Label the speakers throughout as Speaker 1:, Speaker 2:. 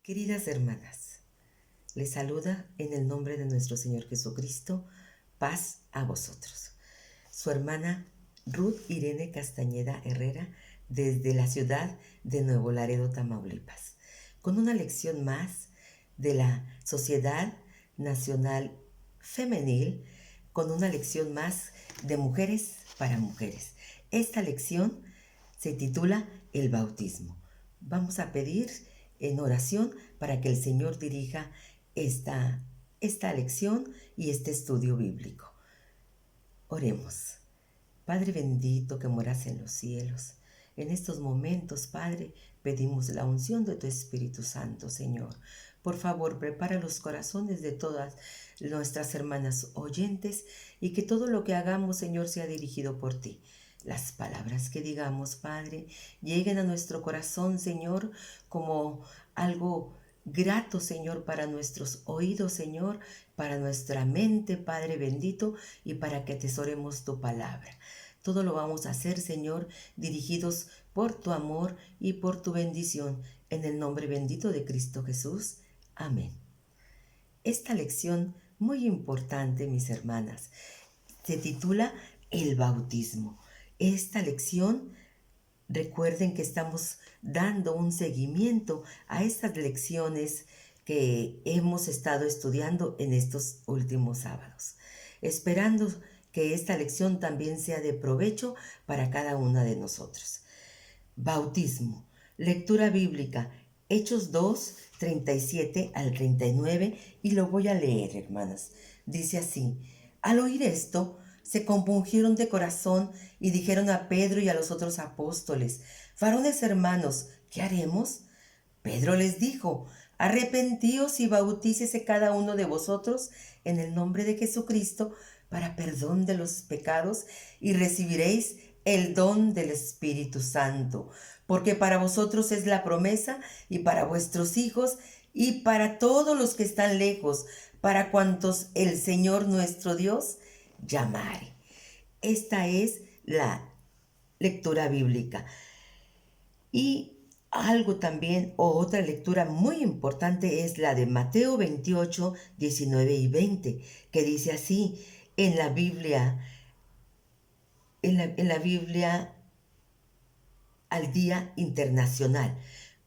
Speaker 1: Queridas hermanas, les saluda en el nombre de nuestro Señor Jesucristo, paz a vosotros. Su hermana Ruth Irene Castañeda Herrera desde la ciudad de Nuevo Laredo, Tamaulipas, con una lección más de la Sociedad Nacional Femenil, con una lección más de mujeres para mujeres. Esta lección se titula El bautismo. Vamos a pedir en oración para que el Señor dirija esta lección y este estudio bíblico. Oremos. Padre bendito que moras en los cielos, en estos momentos, Padre, pedimos la unción de tu Espíritu Santo, Señor. Por favor, prepara los corazones de todas nuestras hermanas oyentes y que todo lo que hagamos, Señor, sea dirigido por ti. Las palabras que digamos, Padre, lleguen a nuestro corazón, Señor, como algo grato, Señor, para nuestros oídos, Señor, para nuestra mente, Padre bendito, y para que atesoremos tu palabra. Todo lo vamos a hacer, Señor, dirigidos por tu amor y por tu bendición, en el nombre bendito de Cristo Jesús. Amén. Esta lección muy importante, mis hermanas, se titula El bautismo. Esta lección, recuerden que estamos dando un seguimiento a estas lecciones que hemos estado estudiando en estos últimos sábados, esperando que esta lección también sea de provecho para cada una de nosotros. Bautismo. Lectura bíblica. Hechos 2, 37 al 39, y lo voy a leer, hermanas. Dice así: al oír esto, se compungieron de corazón y dijeron a Pedro y a los otros apóstoles: varones hermanos, ¿qué haremos? Pedro les dijo: arrepentíos y bautícese cada uno de vosotros en el nombre de Jesucristo para perdón de los pecados, y recibiréis el don del Espíritu Santo, porque para vosotros es la promesa, y para vuestros hijos, y para todos los que están lejos, para cuantos el Señor nuestro Dios llamare. Esta es la lectura bíblica. Y algo también, o otra lectura muy importante, es la de Mateo 28, 19 y 20, que dice así en la Biblia, en la Biblia al Día Internacional.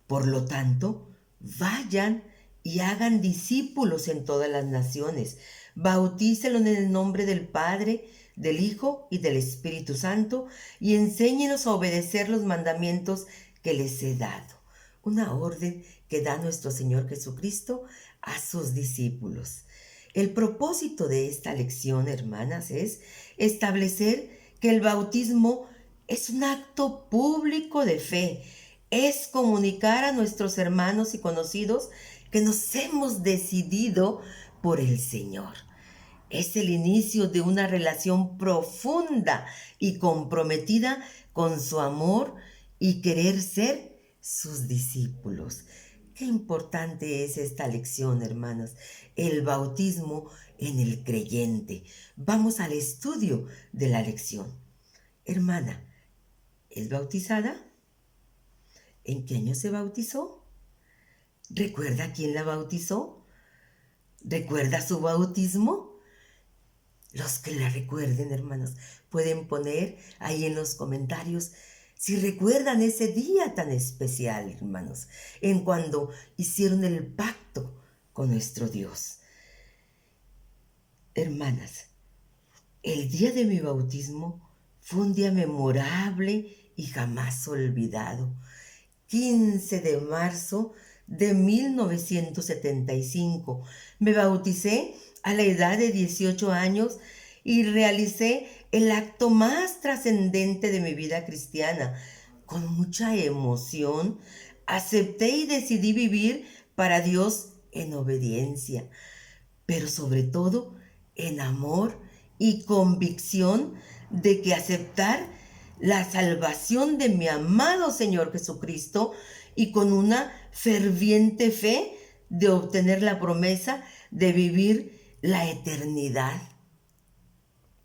Speaker 1: Por lo tanto, vayan y hagan discípulos en todas las naciones. Bautícelos en el nombre del Padre, del Hijo y del Espíritu Santo, y enséñenos a obedecer los mandamientos que les he dado. Una orden que da nuestro Señor Jesucristo a sus discípulos. El propósito de esta lección, hermanas, es establecer que el bautismo es un acto público de fe. Es comunicar a nuestros hermanos y conocidos que nos hemos decidido por el Señor. Es el inicio de una relación profunda y comprometida con su amor y querer ser sus discípulos. Qué importante es esta lección, hermanas. El bautismo en el creyente. Vamos al estudio de la lección. Hermana, ¿es bautizada? ¿En qué año se bautizó? ¿Recuerda quién la bautizó? ¿Recuerda su bautismo? Los que la recuerden, hermanos, pueden poner ahí en los comentarios si recuerdan ese día tan especial, hermanos, en cuando hicieron el pacto con nuestro Dios. Hermanas, el día de mi bautismo fue un día memorable y jamás olvidado. 15 de marzo de 1975. Me bauticé a la edad de 18 años y realicé el acto más trascendente de mi vida cristiana. Con mucha emoción, acepté y decidí vivir para Dios en obediencia, pero sobre todo en amor y convicción de que aceptar la salvación de mi amado Señor Jesucristo, y con una ferviente fe de obtener la promesa de vivir la eternidad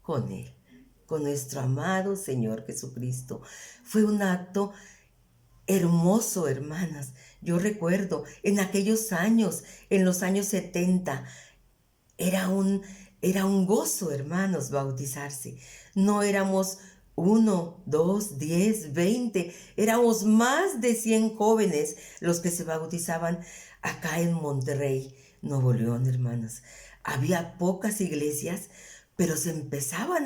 Speaker 1: con Él, con nuestro amado Señor Jesucristo. Fue un acto hermoso, hermanas. Yo recuerdo en aquellos años, en los años 70, era un gozo, hermanos, bautizarse. No éramos 1, 2, 10, 20, éramos más de 100 jóvenes los que se bautizaban acá en Monterrey, Nuevo León, hermanos. Había pocas iglesias, pero se empezaban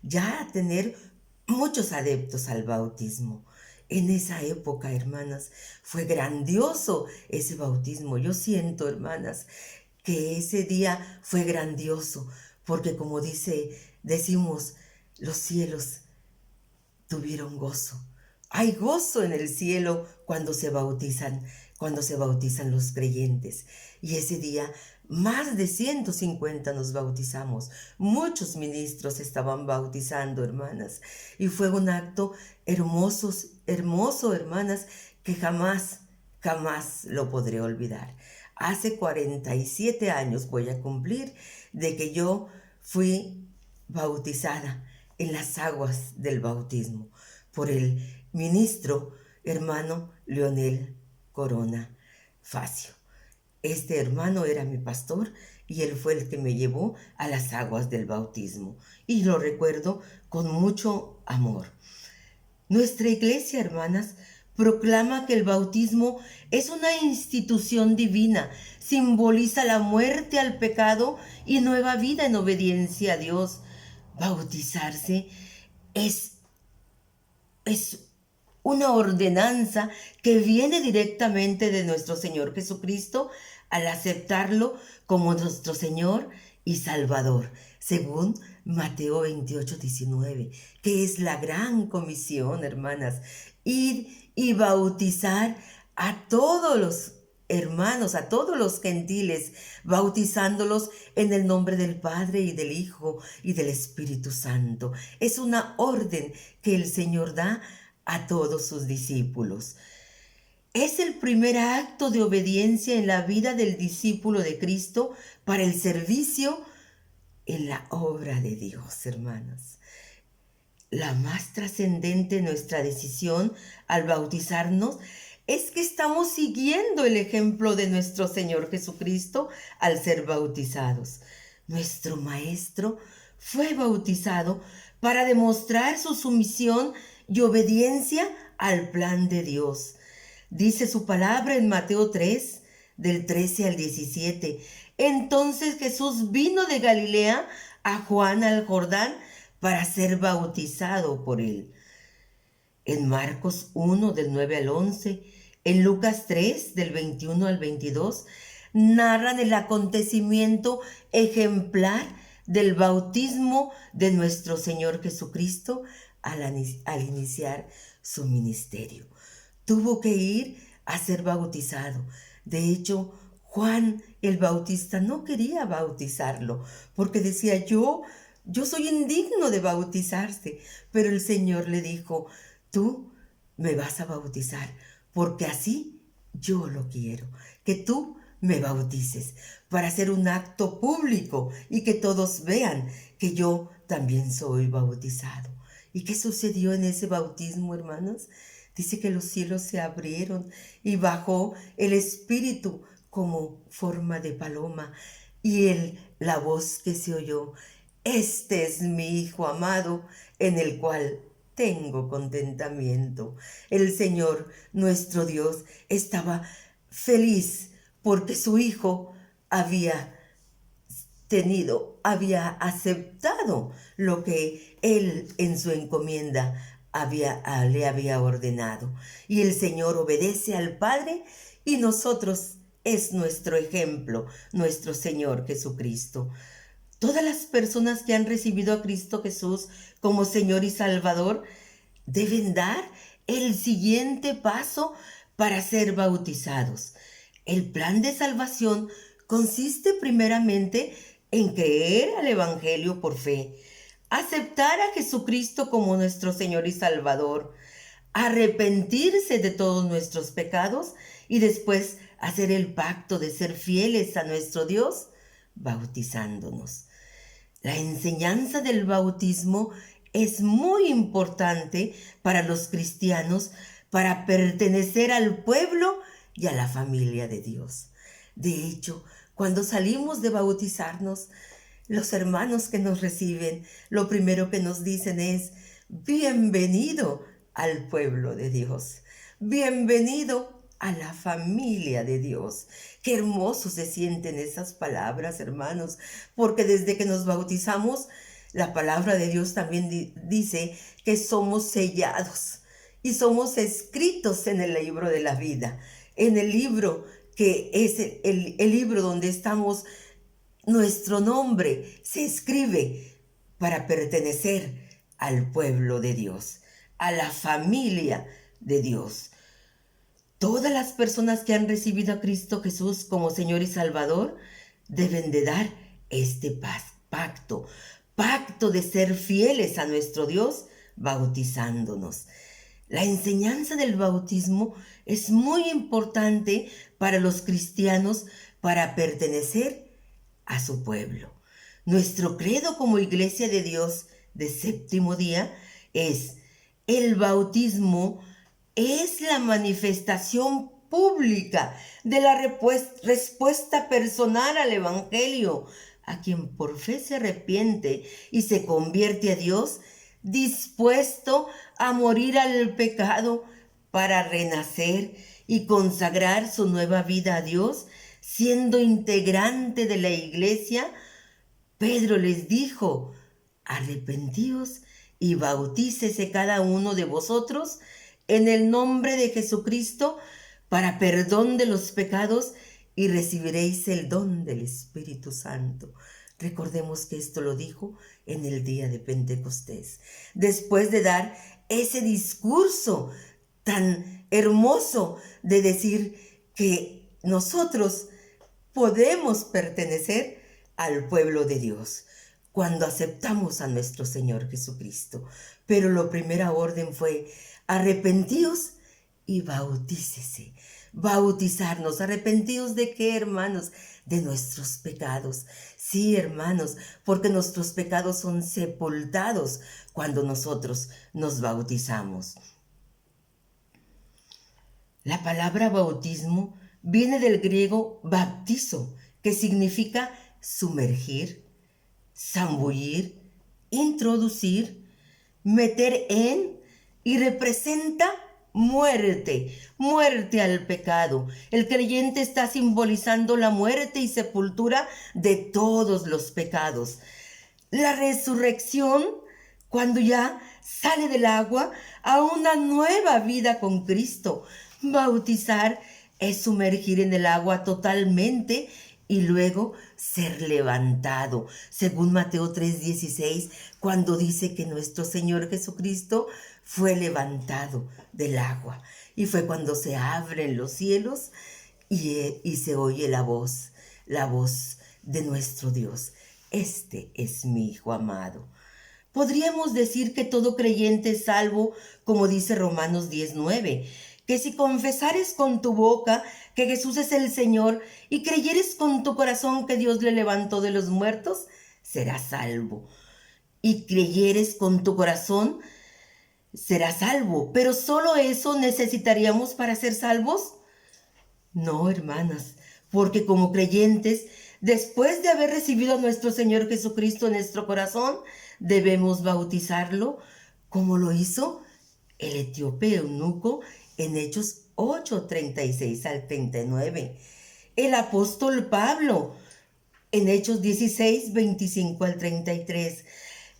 Speaker 1: ya a tener muchos adeptos al bautismo. En esa época, hermanas, fue grandioso ese bautismo. Yo siento, hermanas, que ese día fue grandioso, porque como decimos, los cielos tuvieron gozo. Hay gozo en el cielo cuando se bautizan los creyentes. Y ese día más de 150 nos bautizamos. Muchos ministros estaban bautizando, hermanas. Y fue un acto hermoso, hermoso, hermanas, que jamás, jamás lo podré olvidar. Hace 47 años voy a cumplir de que yo fui bautizada en las aguas del bautismo por el ministro hermano Leonel Corona Facio. Este hermano era mi pastor y él fue el que me llevó a las aguas del bautismo y lo recuerdo con mucho amor. Nuestra iglesia, hermanas, proclama que el bautismo es una institución divina, simboliza la muerte al pecado y nueva vida en obediencia a Dios. Bautizarse es, es una ordenanza que viene directamente de nuestro Señor Jesucristo al aceptarlo como nuestro Señor y Salvador, según Mateo 28:19, que es la gran comisión, hermanas, ir y bautizar a todos los hermanos, a todos los gentiles, bautizándolos en el nombre del Padre y del Hijo y del Espíritu Santo. Es una orden que el Señor da a todos sus discípulos. Es el primer acto de obediencia en la vida del discípulo de Cristo para el servicio en la obra de Dios, hermanos. La más trascendente nuestra decisión al bautizarnos es que estamos siguiendo el ejemplo de nuestro Señor Jesucristo al ser bautizados. Nuestro Maestro fue bautizado para demostrar su sumisión y obediencia al plan de Dios. Dice su palabra en Mateo 3, del 13 al 17. Entonces Jesús vino de Galilea a Juan al Jordán para ser bautizado por él. En Marcos 1, del 9 al 11, en Lucas 3, del 21 al 22, narran el acontecimiento ejemplar del bautismo de nuestro Señor Jesucristo al iniciar su ministerio. Tuvo que ir a ser bautizado. De hecho, Juan el Bautista no quería bautizarlo porque decía, yo soy indigno de bautizarse. Pero el Señor le dijo, tú me vas a bautizar porque así yo lo quiero, que tú me bautices para hacer un acto público y que todos vean que yo también soy bautizado. ¿Y qué sucedió en ese bautismo, hermanos? Dice que los cielos se abrieron y bajó el Espíritu como forma de paloma y la voz que se oyó, este es mi Hijo amado en el cual tengo contentamiento. El Señor, nuestro Dios, estaba feliz porque su Hijo había aceptado lo que Él en su encomienda le había ordenado. Y el Señor obedece al Padre y nosotros es nuestro ejemplo, nuestro Señor Jesucristo. Todas las personas que han recibido a Cristo Jesús como Señor y Salvador deben dar el siguiente paso para ser bautizados. El plan de salvación consiste primeramente en creer al Evangelio por fe, aceptar a Jesucristo como nuestro Señor y Salvador, arrepentirse de todos nuestros pecados y después hacer el pacto de ser fieles a nuestro Dios, bautizándonos. La enseñanza del bautismo es muy importante para los cristianos para pertenecer al pueblo y a la familia de Dios. De hecho, cuando salimos de bautizarnos, los hermanos que nos reciben, lo primero que nos dicen es: bienvenido al pueblo de Dios, bienvenido a la familia de Dios. Qué hermoso se sienten esas palabras, hermanos, porque desde que nos bautizamos, la palabra de Dios también dice que somos sellados y somos escritos en el libro de la vida, en el libro que es el libro donde estamos. Nuestro nombre se escribe para pertenecer al pueblo de Dios, a la familia de Dios. Todas las personas que han recibido a Cristo Jesús como Señor y Salvador deben de dar este pacto de ser fieles a nuestro Dios bautizándonos. La enseñanza del bautismo es muy importante para los cristianos para pertenecer a su pueblo. Nuestro credo como Iglesia de Dios de séptimo día es: el bautismo es la manifestación pública de la respuesta personal al Evangelio. A quien por fe se arrepiente y se convierte a Dios, dispuesto a morir al pecado para renacer y consagrar su nueva vida a Dios, siendo integrante de la iglesia. Pedro les dijo: arrepentíos y bautícese cada uno de vosotros en el nombre de Jesucristo para perdón de los pecados, y recibiréis el don del Espíritu Santo. Recordemos que esto lo dijo en el día de Pentecostés, después de dar ese discurso tan hermoso de decir que nosotros podemos pertenecer al pueblo de Dios cuando aceptamos a nuestro Señor Jesucristo. Pero la primera orden fue: arrepentíos y bautícese. Bautizarnos. ¿Arrepentidos de qué, hermanos? De nuestros pecados. Sí, hermanos, porque nuestros pecados son sepultados cuando nosotros nos bautizamos. La palabra bautismo viene del griego baptizo, que significa sumergir, zambullir, introducir, meter en, y representa muerte al pecado. El creyente está simbolizando la muerte y sepultura de todos los pecados. La resurrección, cuando ya sale del agua a una nueva vida con Cristo. Bautizar es sumergir en el agua totalmente y luego ser levantado, según Mateo 3:16, cuando dice que nuestro Señor Jesucristo fue levantado del agua. Y fue cuando se abren los cielos y se oye la voz de nuestro Dios: este es mi Hijo amado. Podríamos decir que todo creyente es salvo, como dice Romanos 10:9, que si confesares con tu boca que Jesús es el Señor y creyeres con tu corazón que Dios le levantó de los muertos, serás salvo. Y creyeres con tu corazón, serás salvo. Pero ¿solo eso necesitaríamos para ser salvos? No, hermanas, porque como creyentes, después de haber recibido a nuestro Señor Jesucristo en nuestro corazón, debemos bautizarlo como lo hizo el etíope eunuco en Hechos 8:36 al 39. El apóstol Pablo en Hechos 16:25 al 33.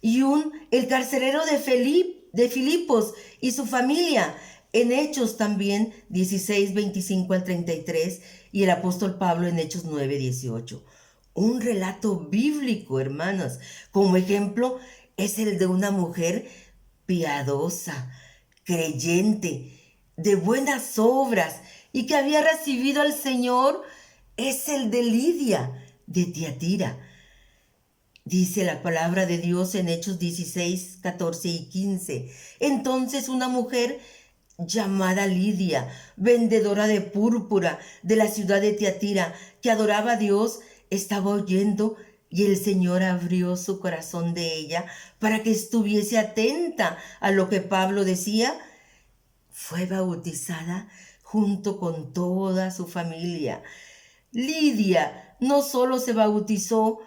Speaker 1: Y el carcelero de Filipos y su familia en Hechos también 16:25 al 33. Y el apóstol Pablo en Hechos 9:18. Un relato bíblico, hermanas. Como ejemplo es el de una mujer piadosa, creyente, de buenas obras y que había recibido al Señor. Es el de Lidia de Tiatira. Dice la palabra de Dios en Hechos 16, 14 y 15. Entonces una mujer llamada Lidia, vendedora de púrpura de la ciudad de Tiatira, que adoraba a Dios, estaba oyendo, y el Señor abrió su corazón de ella para que estuviese atenta a lo que Pablo decía. Fue bautizada junto con toda su familia. Lidia no solo se bautizó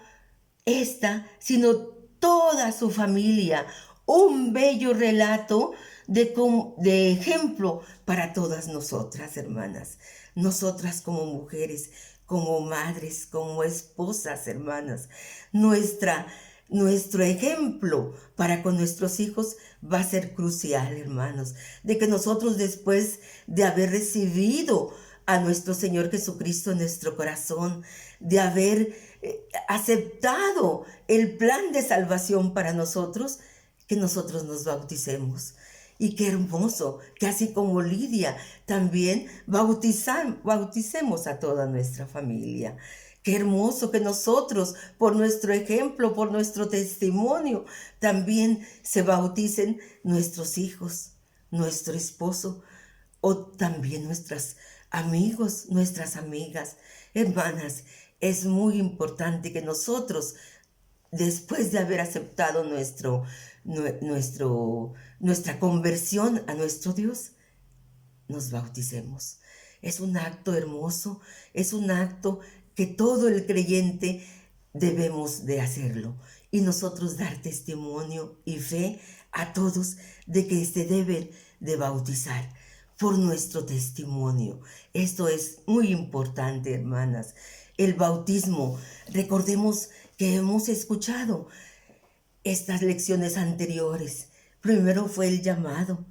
Speaker 1: esta, sino toda su familia. Un bello relato de ejemplo para todas nosotras, hermanas. Nosotras como mujeres, como madres, como esposas, hermanas. Nuestro ejemplo para con nuestros hijos va a ser crucial, hermanos, de que nosotros, después de haber recibido a nuestro Señor Jesucristo en nuestro corazón, de haber aceptado el plan de salvación para nosotros, que nosotros nos bauticemos. Y qué hermoso que, así como Lidia, también bauticemos a toda nuestra familia. Qué hermoso que nosotros, por nuestro ejemplo, por nuestro testimonio, también se bauticen nuestros hijos, nuestro esposo, o también nuestros amigos, nuestras amigas. Hermanas, es muy importante que nosotros, después de haber aceptado nuestra conversión a nuestro Dios, nos bauticemos. Es un acto hermoso, es un acto que todo el creyente debemos de hacerlo, y nosotros dar testimonio y fe a todos de que se deben de bautizar por nuestro testimonio. Esto es muy importante, hermanas. El bautismo, recordemos que hemos escuchado estas lecciones anteriores. Primero fue el llamado,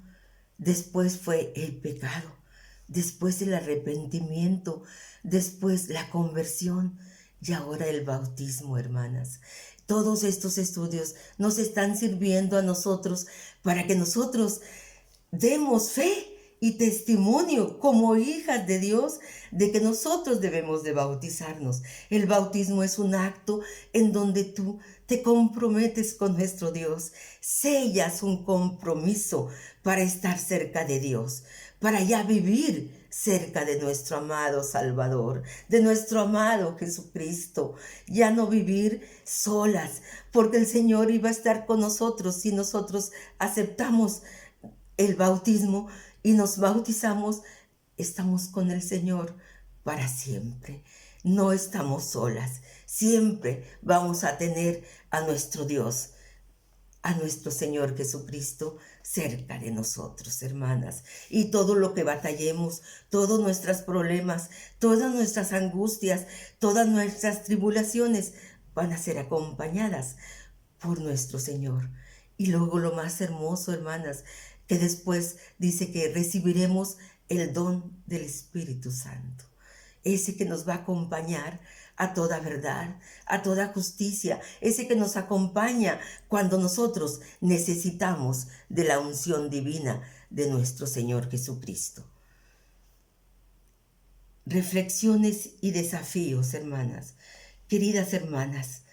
Speaker 1: después fue el pecado, después el arrepentimiento, después la conversión y ahora el bautismo, hermanas. Todos estos estudios nos están sirviendo a nosotros para que nosotros demos fe y testimonio como hijas de Dios de que nosotros debemos de bautizarnos. El bautismo es un acto en donde tú te comprometes con nuestro Dios, sellas un compromiso para estar cerca de Dios, para ya vivir cerca de nuestro amado Salvador, de nuestro amado Jesucristo, ya no vivir solas, porque el Señor iba a estar con nosotros si nosotros aceptamos el bautismo y nos bautizamos. Estamos con el Señor para siempre. No estamos solas. Siempre vamos a tener a nuestro Dios, a nuestro Señor Jesucristo cerca de nosotros, hermanas. Y todo lo que batallemos, todos nuestros problemas, todas nuestras angustias, todas nuestras tribulaciones van a ser acompañadas por nuestro Señor. Y luego lo más hermoso, hermanas, que después dice que recibiremos el don del Espíritu Santo, ese que nos va a acompañar a toda verdad, a toda justicia, ese que nos acompaña cuando nosotros necesitamos de la unción divina de nuestro Señor Jesucristo. Reflexiones y desafíos, hermanas. Queridas hermanas,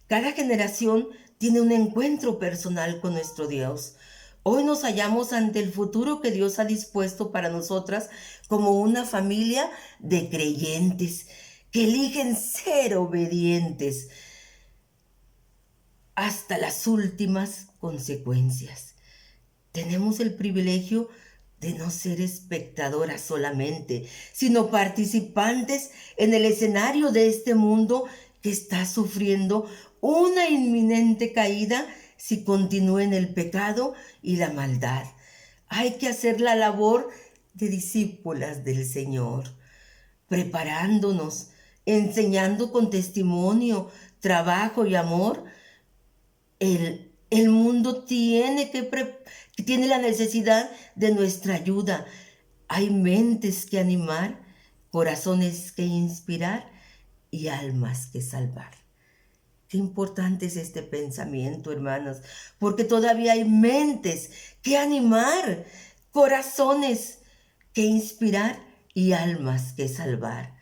Speaker 1: cada generación tiene un encuentro personal con nuestro Dios. Hoy nos hallamos ante el futuro que Dios ha dispuesto para nosotras como una familia de creyentes que eligen ser obedientes hasta las últimas consecuencias. Tenemos el privilegio de no ser espectadoras solamente, sino participantes en el escenario de este mundo que está sufriendo una inminente caída si continúa en el pecado y la maldad. Hay que hacer la labor de discípulas del Señor, preparándonos, enseñando con testimonio, trabajo y amor. El mundo tiene la necesidad de nuestra ayuda. Hay mentes que animar, corazones que inspirar y almas que salvar. Qué importante es este pensamiento, hermanas, porque todavía hay mentes que animar, corazones que inspirar y almas que salvar.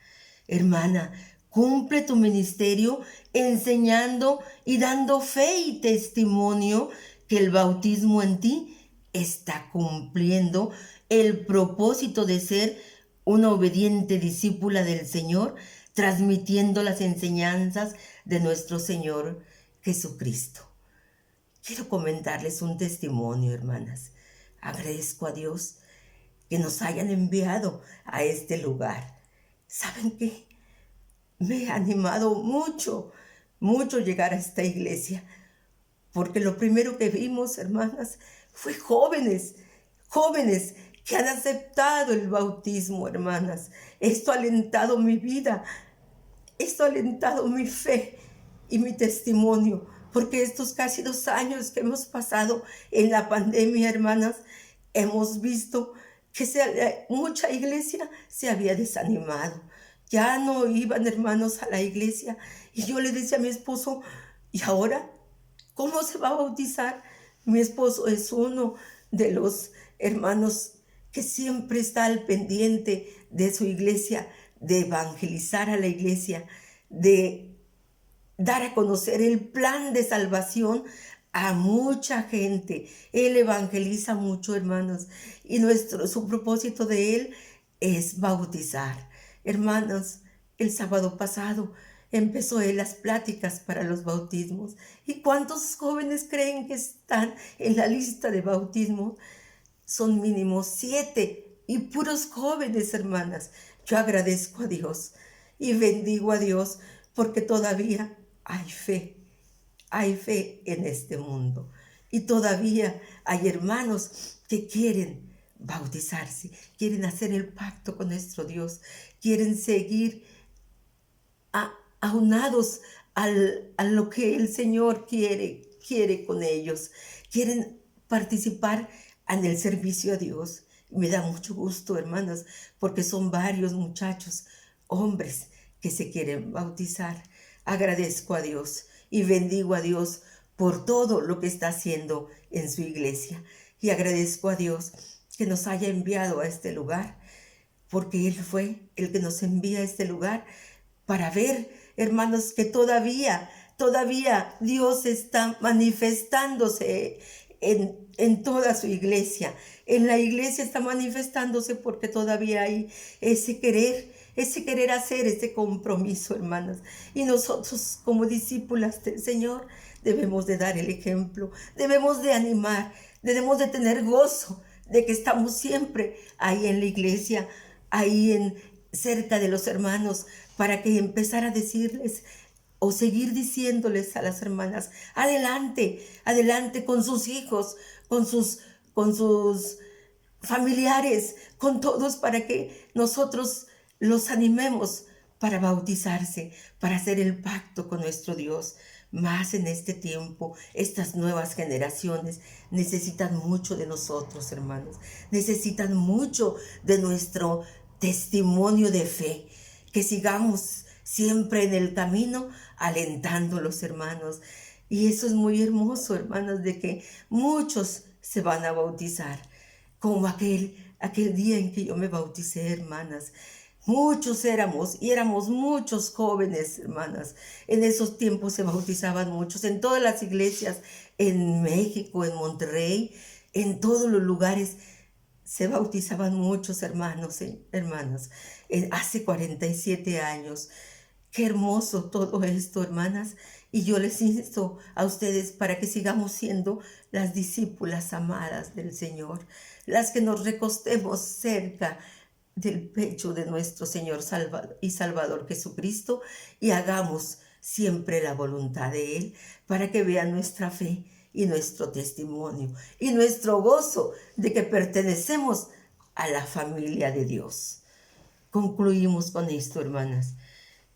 Speaker 1: Hermana, cumple tu ministerio enseñando y dando fe y testimonio que el bautismo en ti está cumpliendo el propósito de ser una obediente discípula del Señor, transmitiendo las enseñanzas de nuestro Señor Jesucristo. Quiero comentarles un testimonio, hermanas. Agradezco a Dios que nos hayan enviado a este lugar. ¿Saben qué? Me ha animado mucho, mucho llegar a esta iglesia, porque lo primero que vimos, hermanas, fue jóvenes, jóvenes que han aceptado el bautismo, hermanas. Esto ha alentado mi vida, esto ha alentado mi fe y mi testimonio, porque estos casi 2 años que hemos pasado en la pandemia, hermanas, hemos visto que mucha iglesia se había desanimado. Ya no iban, hermanos, a la iglesia. Y yo le decía a mi esposo, ¿y ahora cómo se va a bautizar? Mi esposo es uno de los hermanos que siempre está al pendiente de su iglesia, de evangelizar a la iglesia, de dar a conocer el plan de salvación a mucha gente. Él evangeliza mucho, hermanos, y su propósito de él es bautizar. Hermanos, el sábado pasado empezó él las pláticas para los bautismos. ¿Y cuántos jóvenes creen que están en la lista de bautismo? Son mínimo 7 y puros jóvenes, hermanas. Yo agradezco a Dios y bendigo a Dios porque todavía hay fe en este mundo. Y todavía hay hermanos que quieren bautizarse, quieren hacer el pacto con nuestro Dios, quieren seguir aunados a lo que el Señor quiere con ellos, quieren participar en el servicio a Dios. Me da mucho gusto, hermanas, porque son varios muchachos, hombres, que se quieren bautizar. Agradezco a Dios y bendigo a Dios por todo lo que está haciendo en su iglesia. Y agradezco a Dios que nos haya enviado a este lugar, porque Él fue el que nos envía a este lugar para ver, hermanos, que todavía Dios está manifestándose en toda su iglesia. En la iglesia está manifestándose porque todavía hay ese querer hacer, ese compromiso, hermanas. Y nosotros, como discípulas del Señor, debemos de dar el ejemplo, debemos de animar, debemos de tener gozo de que estamos siempre ahí en la iglesia, ahí cerca de los hermanos, para que empezar a decirles o seguir diciéndoles a las hermanas, adelante, adelante con sus hijos, con sus familiares, con todos, para que nosotros los animemos para bautizarse, para hacer el pacto con nuestro Dios. Más en este tiempo, estas nuevas generaciones necesitan mucho de nosotros, hermanos. Necesitan mucho de nuestro testimonio de fe. Que sigamos siempre en el camino, alentando a los hermanos. Y eso es muy hermoso, hermanos, de que muchos se van a bautizar. Como aquel día en que yo me bauticé, hermanas. Muchos éramos, y éramos muchos jóvenes, hermanas. En esos tiempos se bautizaban muchos, en todas las iglesias, en México, en Monterrey, en todos los lugares se bautizaban muchos hermanos, hermanas. Hace 47 años. Qué hermoso todo esto, hermanas. Y yo les insto a ustedes para que sigamos siendo las discípulas amadas del Señor, las que nos recostemos cerca del pecho de nuestro Señor y Salvador Jesucristo y hagamos siempre la voluntad de Él, para que vean nuestra fe y nuestro testimonio y nuestro gozo de que pertenecemos a la familia de Dios. Concluimos con esto, hermanas.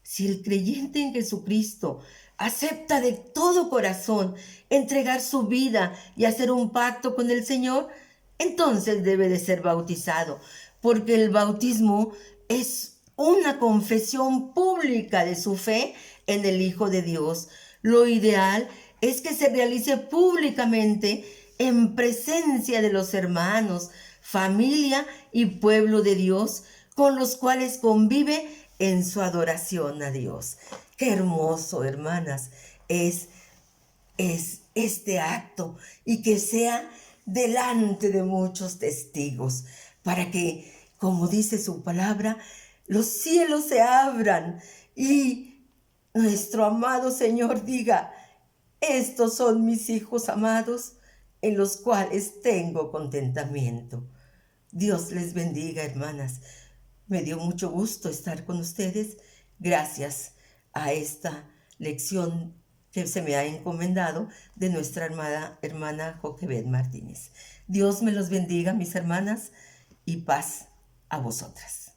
Speaker 1: Si el creyente en Jesucristo acepta de todo corazón entregar su vida y hacer un pacto con el Señor, entonces debe de ser bautizado, porque el bautismo es una confesión pública de su fe en el Hijo de Dios. Lo ideal es que se realice públicamente en presencia de los hermanos, familia y pueblo de Dios, con los cuales convive en su adoración a Dios. Qué hermoso, hermanas, es este acto, y que sea delante de muchos testigos, para que, como dice su palabra, los cielos se abran y nuestro amado Señor diga: estos son mis hijos amados, en los cuales tengo contentamiento. Dios les bendiga, hermanas. Me dio mucho gusto estar con ustedes gracias a esta lección que se me ha encomendado de nuestra hermana Joquebed Martínez. Dios me los bendiga, mis hermanas, y paz a vosotras.